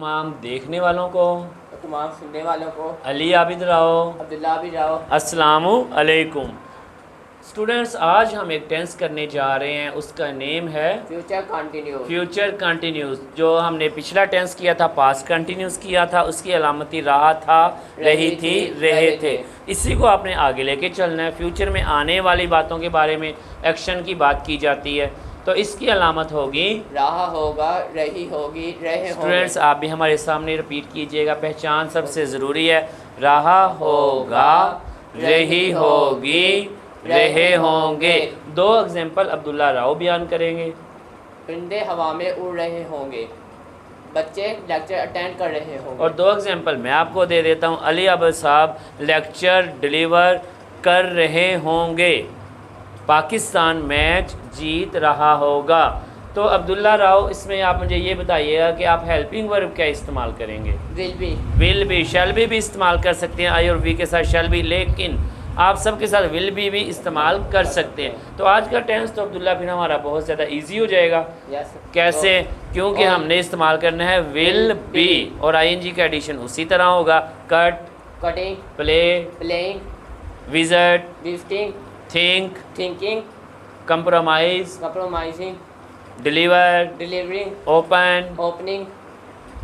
तमाम देखने वालों को, तमाम सुनने वालों को, अली आबिद राव, अब्दुल्ला आबिद राव, अस्सलामु अलैकुम। स्टूडेंट्स, आज हम एक टेंस करने जा रहे हैं, उसका नेम है फ्यूचर कंटिन्यूस। Future continuous. जो हमने पिछला टेंस किया था पास्ट कंटिन्यूस किया था, उसकी अलामती रहा था, रही थी, रहे थे। इसी को आपने आगे लेके चलना है। फ्यूचर में आने वाली बातों के बारे में एक्शन की बात की जाती है, तो इसकी अलामत होगी रहा होगा, रही होगी, रहे होंगे। स्टूडेंट्स, आप भी हमारे सामने रिपीट कीजिएगा। पहचान सबसे ज़रूरी है। रहा होगा, रही होगी, रहे होंगे। दो एग्जाम्पल अब्दुल्ला राव बयान करेंगे। परिंदे हवा में उड़ रहे होंगे, बच्चे लेक्चर अटेंड कर रहे होंगे। और दो एग्जाम्पल मैं आपको दे देता हूँ। अली आबिद साहब लेक्चर डिलीवर कर रहे होंगे, पाकिस्तान मैच जीत रहा होगा। तो अब्दुल्ला राव, इसमें आप मुझे ये बताइएगा कि आप हेल्पिंग वर्ब क्या इस्तेमाल करेंगे? विल बी, शैल बी इस्तेमाल कर सकते हैं आई और वी के साथ शैल बी, लेकिन आप सबके साथ विल बी भी इस्तेमाल कर सकते हैं। तो आज का टेंस तो अब्दुल्ला फिर हमारा बहुत ज़्यादा इजी हो जाएगा। कैसे? क्योंकि हमने इस्तेमाल करना है विल बी और आईएनजी का एडिशन उसी तरह होगा। Cut, cutting, play, playing, visit, visiting, think, thinking, compromise, compromising, deliver, delivering, open, opening,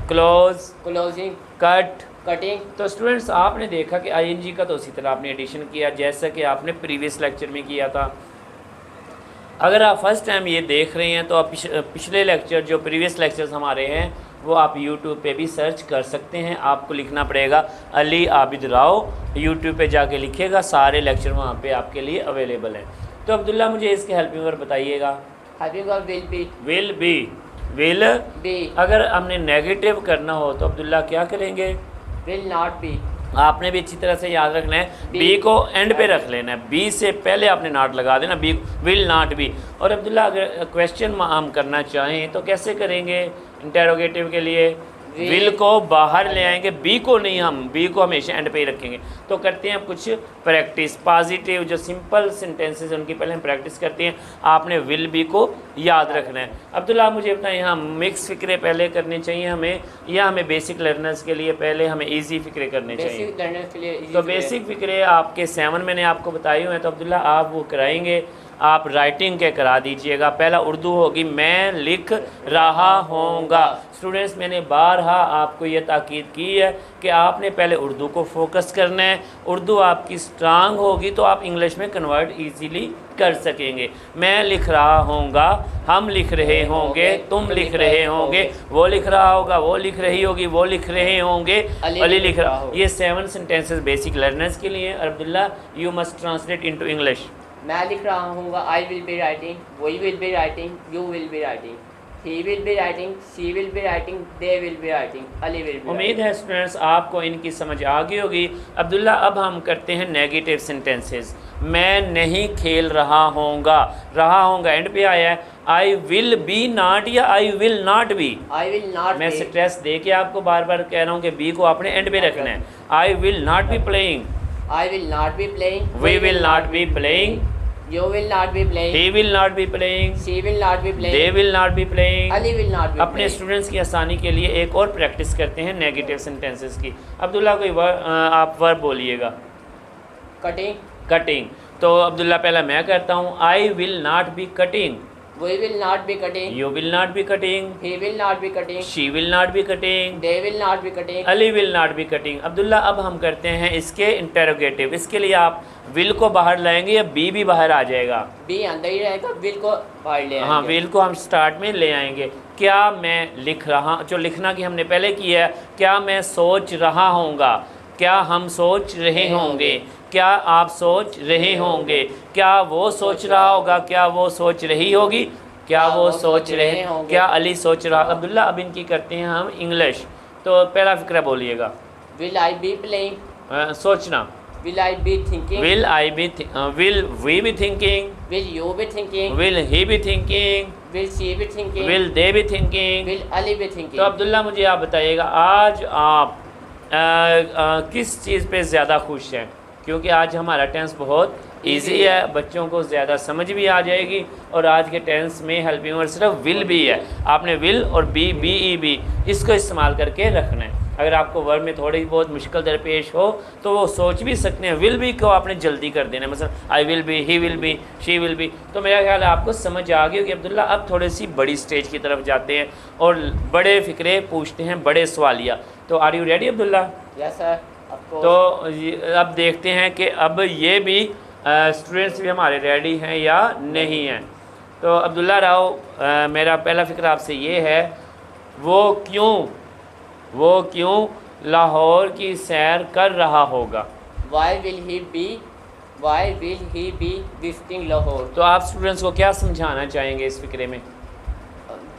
close, closing, cut. Cutting. तो स्टूडेंट्स, आपने देखा कि आईएनजी का तो उसी तरह आपने एडिशन किया जैसा कि आपने प्रीवियस लेक्चर में किया था। अगर आप फर्स्ट टाइम ये देख रहे हैं तो आप पिछले लेक्चर, जो प्रीवियस लेक्चर्स हमारे हैं, वो आप यूट्यूब पे भी सर्च कर सकते हैं। आपको लिखना पड़ेगा अली आबिद राव, यूट्यूब पे जाके लिखिएगा, सारे लेक्चर वहाँ पे आपके लिए अवेलेबल हैं। तो अब्दुल्ला, मुझे इसके हेल्पिंग वर्ब बताइएगा। Helping verb will be, will be, will be. अगर हमने नेगेटिव करना हो तो अब्दुल्ला क्या करेंगे? Will not B. आपने भी अच्छी तरह से याद रखना है, बी को एंड पे रख लेना है, बी से पहले आपने नॉट लगा देना, बी विल नॉट बी। और अब्दुल्ला, अगर क्वेश्चन हम करना चाहें तो कैसे करेंगे? इंटेरोगेटिव के लिए विल को बाहर ले आएंगे, बी को नहीं, हम बी को हमेशा एंड पे ही रखेंगे। तो करते हैं कुछ प्रैक्टिस। पॉजिटिव जो सिंपल सेंटेंसेस हैं उनकी पहले हम प्रैक्टिस करते हैं। आपने विल बी को याद रखना है। अब्दुल्ला, आप मुझे बताएं, यहाँ मिक्स फिक्रे पहले करने चाहिए हमें, या हमें बेसिक लर्नर्स के लिए पहले हमें ईजी फिक्रे करने चाहिए? बेसिक लर्नर्स के लिए तो बेसिक फिक्रे आपके 7 मैंने आपको बताए हुए हैं, तो अब्दुल्ला आप वो कराएंगे। आप राइटिंग के करा दीजिएगा। पहला उर्दू होगी, मैं लिख रहा होऊंगा। स्टूडेंट्स, मैंने बारहा आपको ये ताकीद की है कि आपने पहले उर्दू को फोकस करना है। उर्दू आपकी स्ट्रांग होगी तो आप इंग्लिश में कन्वर्ट इजीली कर सकेंगे। मैं लिख रहा होऊंगा, हम लिख रहे होंगे, तुम लिख रहे होंगे, वो लिख रहा होगा, वो लिख रही होगी, वो लिख रहे होंगे, अली लिख रहा होगा। ये 7 सेंटेंसेस बेसिक लर्नर्स के लिए। Abdullah, you must translate into English. मैं लिख रहा हूँ, I will be writing, we will be writing, you will be writing, he will be writing, she will be writing, they will be writing, Ali will be. उम्मीद है students आपको इनकी समझ आ गई होगी। अब्दुल्ला, अब हम करते हैं नेगेटिव सेंटेंसेस। मैं नहीं खेल रहा होऊंगा, रहा होऊंगा एंड पे आया है। आई विल बी नॉट या आई will not B? I will not. मैं स्ट्रेस दे के आपको बार बार कह रहा हूँ कि बी को आपने एंड पे रखना है। आई will not be playing, I will not be playing, we will not be playing, you will not be playing, he will not be playing, she will not be playing, they will not be playing, Ali will not be अपने playing। Students की आसानी के लिए एक और practice करते हैं negative sentences की। अब्दुल्ला, कोई आप वर्ब बोलिएगा। Cutting, cutting. तो अब्दुल्ला, पहला मैं करता हूँ, I will not B cutting, we will not be cutting, you will not be cutting, he will not be cutting, she will not be cutting, they will not be cutting, Ali will not be cutting। Abdullah, अब हम करते हैं इसके interrogative. इसके लिए आप will को बाहर लाएंगे या बी भी बाहर आ जाएगा? बी अंदर ही रहेगा, विल को बाहर ले आएंगे। हाँ, विल को हम स्टार्ट में ले आएंगे। क्या मैं लिख रहा, जो लिखना की हमने पहले किया है, क्या मैं सोच रहा होऊंगा, क्या हम सोच रहे होंगे, क्या आप सोच रहे होंगे, क्या वो सोच रहा होगा, क्या वो सोच रही होगी, क्या वो सोच रहे होंगे, क्या अली सोच रहा। अब्दुल्ला, अब इनकी करते हैं हम इंग्लिश। तो पहला फिक्रा बोलिएगा। विल आई बी प्लेइंग, सोचना। Will I be thinking, will I be, will we be thinking, will you be thinking, will he be thinking, will she be thinking, will they be thinking, will Ali be thinking. तो अब्दुल्ला, मुझे आप बताइएगा, आज आप किस चीज़ पे ज़्यादा खुश हैं? क्योंकि आज हमारा टेंस बहुत इजी है, बच्चों को ज़्यादा समझ भी आ जाएगी। और आज के टेंस में हेल्पिंग वर्ड सिर्फ विल भी है, आपने विल और बी इसको इस्तेमाल करके रखना है। अगर आपको वर्ड में थोड़ी बहुत मुश्किल दरपेश हो तो वो सोच भी सकते हैं, विल भी को आपने जल्दी कर देना है, मतलब आई will B, he will B, she will B. तो मेरा ख्याल है आपको समझ आ गई कि अब्दुल्ला अब थोड़ी सी बड़ी स्टेज की तरफ जाते हैं और बड़े फ़िक्रे पूछते हैं, बड़े सवालिया। तो are you ready Abdullah? Yes sir, आपको तो अब देखते हैं कि अब ये भी स्टूडेंट्स भी हमारे रेडी हैं या नहीं हैं। तो अब्दुल्ला राव, मेरा पहला फ़िक्र आपसे ये है, वो क्यों लाहौर की सैर कर रहा होगा? Why will he be visiting Lahore. तो आप स्टूडेंट्स को क्या समझाना चाहेंगे इस फ़िक्रे में?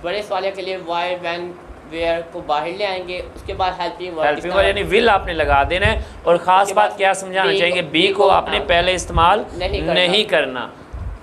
बड़े सवाल के लिए वाई, व्हेन, वेयर को बाहर ले आएंगे, उसके बाद हेल्पिंग वर्ड यानी विल आपने लगा देना है। और ख़ास बात क्या समझाना चाहेंगे? बी को आपने पहले इस्तेमाल नहीं करना।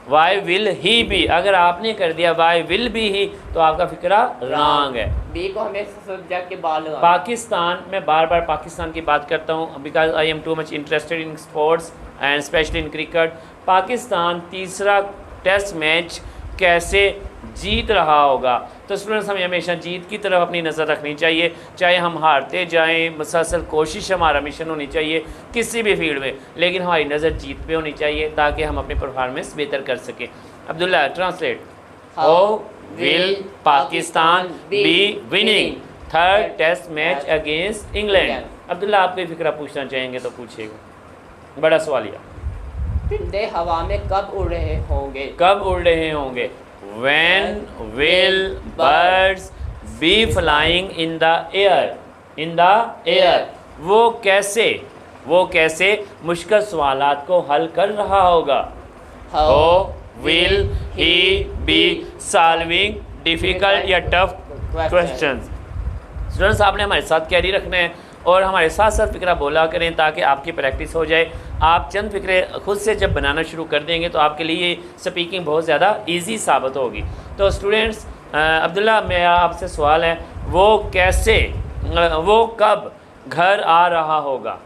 वाई विल ही बी, अगर आपने कर दिया वाई विल बी ही तो आपका फिक्रा रॉन्ग है। बी को हमें सब्जेक्ट के बाद लगाना। पाकिस्तान, मैं बार बार पाकिस्तान की बात करता हूँ because I am too much interested in sports and specially in cricket. Pakistan तीसरा टेस्ट मैच कैसे जीत रहा होगा? तो स्टूडेंट्स, हमें हमेशा जीत की तरफ अपनी नज़र रखनी चाहिए, चाहे हम हारते जाएं, मुसलसल कोशिश हमारा मिशन होनी चाहिए किसी भी फील्ड में, लेकिन हमारी नज़र जीत पे होनी चाहिए ताकि हम अपनी परफॉर्मेंस बेहतर कर सकें। Abdullah, translate. How will Pakistan be winning third test match against England? Abdullah, आप कोई फिक्रा पूछना चाहेंगे तो पूछिएगा, बड़ा सवालिया। परिंदे हवा में कब उड़ रहे होंगे? When will birds be flying in the air? वो कैसे मुश्किल सवालात को हल कर रहा होगा? How will he be solving difficult या tough questions? स्टूडेंट्स, आपने हमारे साथ कैरी रखना है और हमारे साथ साथ फिक्रा बोला करें ताकि आपकी प्रैक्टिस हो जाए। आप चंद फिक्रे खुद से जब बनाना शुरू कर देंगे तो आपके लिए स्पीकिंग बहुत ज़्यादा इजी साबित होगी। तो स्टूडेंट्स, अब्दुल्ला, मेरा आपसे सवाल है, वो कब घर आ रहा होगा?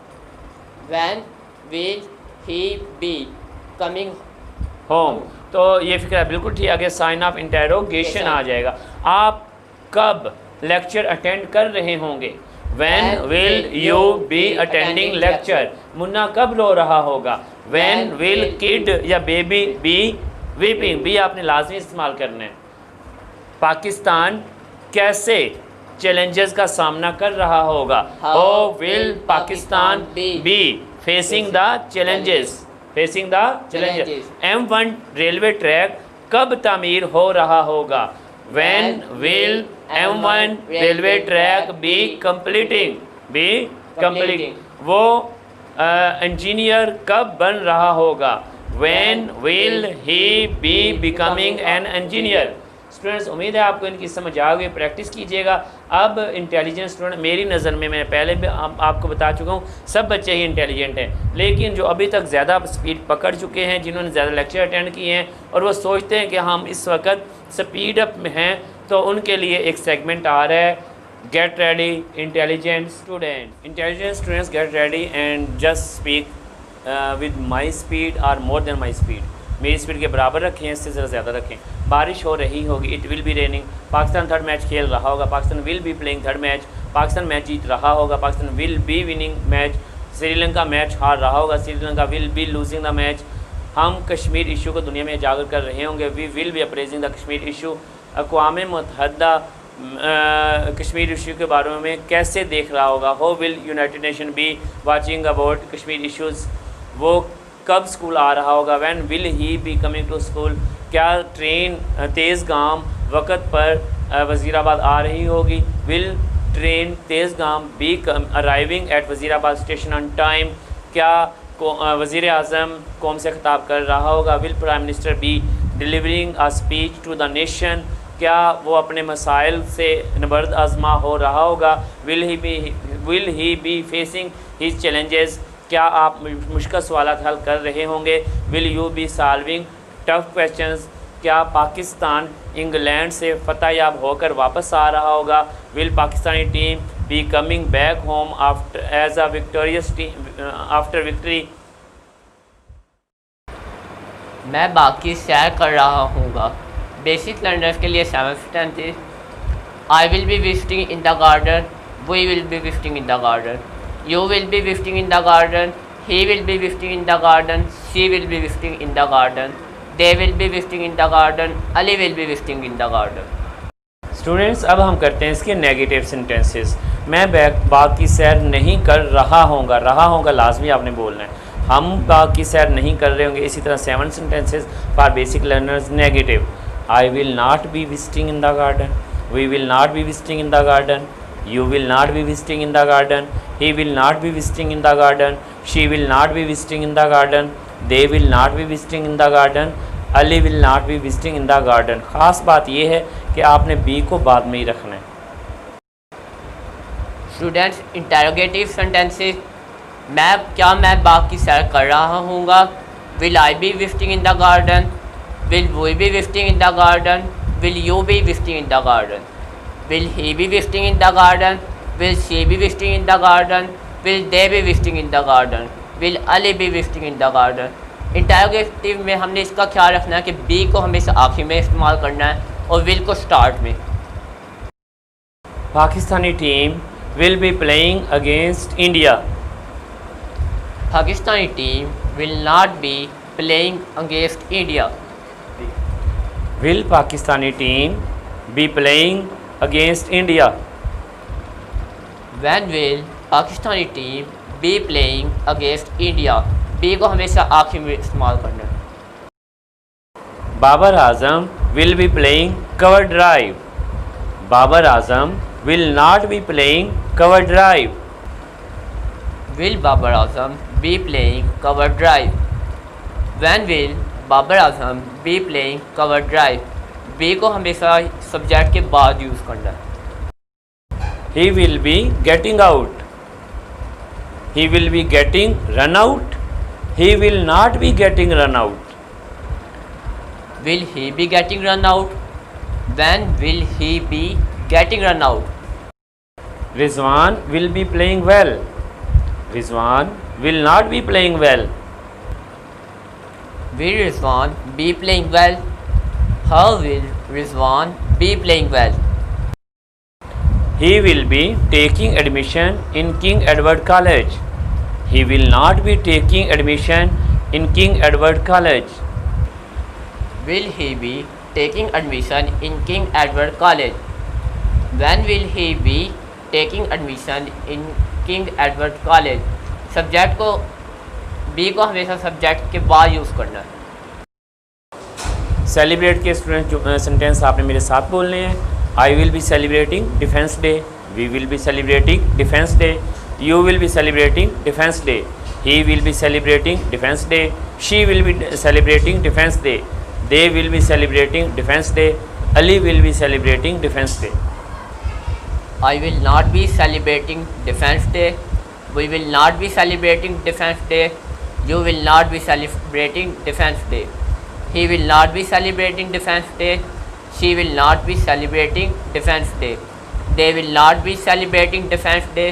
When will he be coming home? तो ये फिक्रा बिल्कुल ठीक, आगे साइन ऑफ इंटेरोगेशन आ जाएगा। आप कब लेक्चर अटेंड कर रहे होंगे? When will you be attending lecture? Munna कब रो रहा होगा? When will kid या baby be weeping? भी आपने लाजमी इस्तेमाल करना है। पाकिस्तान कैसे चैलेंजेस का सामना कर रहा होगा? How will Pakistan be facing the challenges? M1 railway track कब तामीर हो रहा होगा? When will M1 railway track be completing? वो इंजीनियर कब बन रहा होगा? When will he be becoming an engineer? Students, उम्मीद है आपको इनकी समझ आ गई, प्रैक्टिस कीजिएगा। अब इंटेलिजेंट स्टूडेंट मेरी नज़र में, मैं पहले भी आपको बता चुका हूँ, सब बच्चे ही इंटेलिजेंट हैं, लेकिन जो अभी तक ज़्यादा स्पीड पकड़ चुके हैं, जिन्होंने ज़्यादा लेक्चर अटेंड किए हैं और वो सोचते हैं कि हम इस वक्त स्पीड अप में हैं, तो उनके लिए एक सेगमेंट आ रहा है, get ready intelligent students get ready and just speak with my speed और मोर देन माई स्पीड। मेरी स्पीड के बराबर रखें, इससे ज़रा ज़्यादा रखें। बारिश हो रही होगी, it will be raining. Pakistan third match खेल रहा होगा, Pakistan will be playing third match. Pakistan match जीत रहा होगा, Pakistan will be winning match. Sri Lanka match हार रहा होगा, Sri Lanka will be losing the match. हम कश्मीर इशू को दुनिया में उजागर कर रहे होंगे, we will be appraising the Kashmir issue. अक़वाम मुत्तहिदा कश्मीर इशू के बारे में कैसे देख रहा होगा? How will United Nation be watching about Kashmir issues? वो कब स्कूल आ रहा होगा? When will he be coming to school? क्या ट्रेन तेज़ गाम वक़्त पर वज़ीराबाद आ रही होगी? विल ट्रेन तेज़ गाम be arriving at Wazirabad station on time? क्या वज़ीर आज़म कौम से ख़िताब कर रहा होगा? Will prime minister be delivering a speech to the nation? क्या वो अपने मसाइल से नबर्द आज़मा हो रहा होगा? Will he be facing his challenges? क्या आप मुश्किल सवालात हल कर रहे होंगे? Will you be solving tough questions? क्या पाकिस्तान इंग्लैंड से फतह याब होकर वापस आ रहा होगा? Will Pakistani team be coming back home after as a victorious team after victory? मैं बाकी सैर कर रहा हूँगा। बेसिक लर्नर्स के लिए 7th sentence, I will be visiting in the garden, we will be visiting in the garden, you will be visiting in the garden, he will be visiting in the garden, she will be visiting in the garden, they will be visiting in the garden, Ali will be visiting in the garden. Students, अब हम करते हैं इसके negative sentences. मैं बाग की सैर नहीं कर रहा होगा लाजमी आपने बोलना है। हम बाग की सैर नहीं कर रहे होंगे। इसी तरह 7 sentences for basic learners negative, I will not be visiting in the garden, we will not be visiting in the garden, you will not be visiting in the garden, he will not be visiting in the garden, she will not be visiting in the garden, they will not be visiting in the garden, Ali will not be visiting in the garden। ख़ास बात यह है कि आपने B को बाद में ही रखना है। स्टूडेंट्स, इंटेरोगेटिव सेंटेंसेस, मैं बाग की सैर कर रहा हूँगा। Will I be visiting in the garden, will we be visiting in the garden, will you be visiting in the garden, will he be visiting in the garden, will she be visiting in the garden, will they be visiting in the garden, will Ali be visiting in the garden। Interrogative में हमने इसका ख्याल रखना है कि B को हमेशा आखिर में इस्तेमाल करना है और विल को स्टार्ट में। Pakistani team will be playing against India, Pakistani team will not be playing against India, will Pakistani team be playing against India, when will Pakistani team be playing against India, B को हमेशा आखिर में इस्तेमाल करना है। Babar Azam will be playing cover drive, Babar Azam will not be playing cover drive, will Babar Azam be playing cover drive, when will Babar Azam be playing cover drive, B को हमेशा subject के बाद यूज़ करना है। ही will be getting out, he will be getting run out, he will not be getting run out, will he be getting run out, when will he be getting run out, Rizwan will be playing well, Rizwan will not be playing well, will Rizwan be playing well, how will Rizwan be playing well, he will be taking admission in King Edward College, he will not be taking admission in King Edward College, will he be taking admission in King Edward College, when will he be taking admission in King Edward College, subject को B को हमेशा subject के बाद use करना है। Celebrate के student sentence आपने मेरे साथ बोलने हैं। I will be celebrating defence day, we will be celebrating defence day, you will be celebrating defence day, he will be celebrating defence day, she will be celebrating defence day, they will be celebrating defence day, Ali will be celebrating defence day. I will not be celebrating defence day, we will not be celebrating defence day, you will not be celebrating defence day, he will not be celebrating defense day, she will not be celebrating defense day, they will not be celebrating defense day,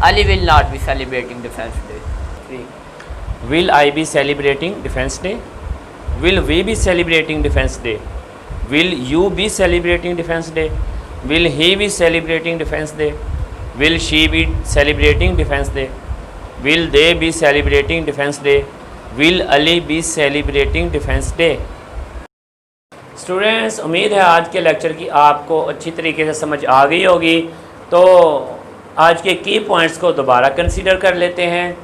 Ali will not be celebrating defense day। 3 will I be celebrating defense day, will we be celebrating defense day, will you be celebrating defense day, will he be celebrating defense day, will she be celebrating defense day, will they be celebrating defense day, will Ali B celebrating defence day. Students, उम्मीद है आज के lecture की आपको अच्छी तरीके से समझ आ गई होगी। तो आज के की पॉइंट्स को दोबारा कंसीडर कर लेते हैं।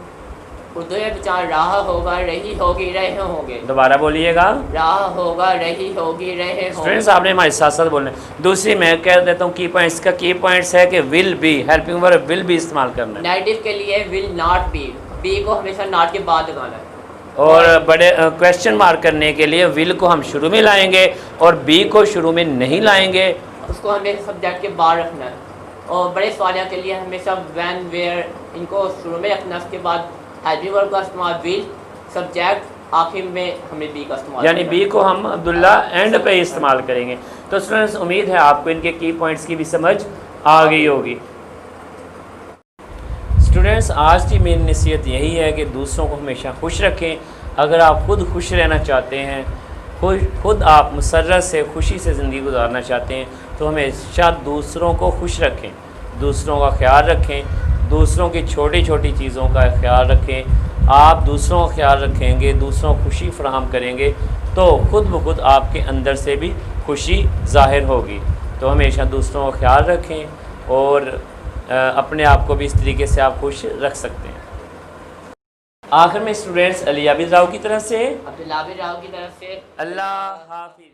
उर्दू में विचार रहा होगा, रही होगी, रहे होंगे। दोबारा बोलिएगा। रहा होगा, रही होगी, रहे होंगे। स्टूडेंट्स, आपने हमारे साथ साथ बोलना है। दूसरी मैं कह देता हूँ की पॉइंट्स का की पॉइंट्स है कि will be, helping verb will be इस्तेमाल करना है। नेगेटिव के लिए विल नॉट बी, बी को हमेशा नॉट के बाद लगाना है। और बड़े क्वेश्चन मार्क करने के लिए विल को हम शुरू में लाएंगे और बी को शुरू में नहीं लाएंगे, उसको हमें सब्जेक्ट के बाहर रखना है। और बड़े सवालिया के लिए हमेशा व्हेन, वेयर इनको शुरू में रखना, उसके बाद हेल्पिंग वर्ब का इस्तेमाल विल, सब्जेक्ट आखिर में हमें बी का इस्तेमाल, यानी बी को हम अब्दुल्ला एंड पे इस्तेमाल करेंगे। तो स्टूडेंट्स, उम्मीद है आपको इनके की पॉइंट्स की भी समझ आ गई होगी। स्टूडेंट्स, स्टूडेंट्स, आज की मेरी नसीहत यही है कि दूसरों को हमेशा खुश रखें। अगर आप खुद खुश रहना चाहते हैं, खुद आप मसर्रत से खुशी से ज़िंदगी गुजारना चाहते हैं, तो हमेशा दूसरों को खुश रखें, दूसरों का ख्याल रखें, दूसरों की छोटी छोटी चीज़ों का ख्याल रखें। आप दूसरों का ख्याल रखेंगे, दूसरों को खुशी फराहम करेंगे, तो ख़ुद ब खुद आपके अंदर से भी खुशी ज़ाहिर होगी। तो हमेशा दूसरों का ख्याल रखें और अपने आप को भी इस तरीके से आप खुश रख सकते हैं। आखिर में स्टूडेंट्स, अली आबिद राव की तरफ से, अब्दुल्ला आबिद राव की तरफ से, अल्लाह हाफिज़।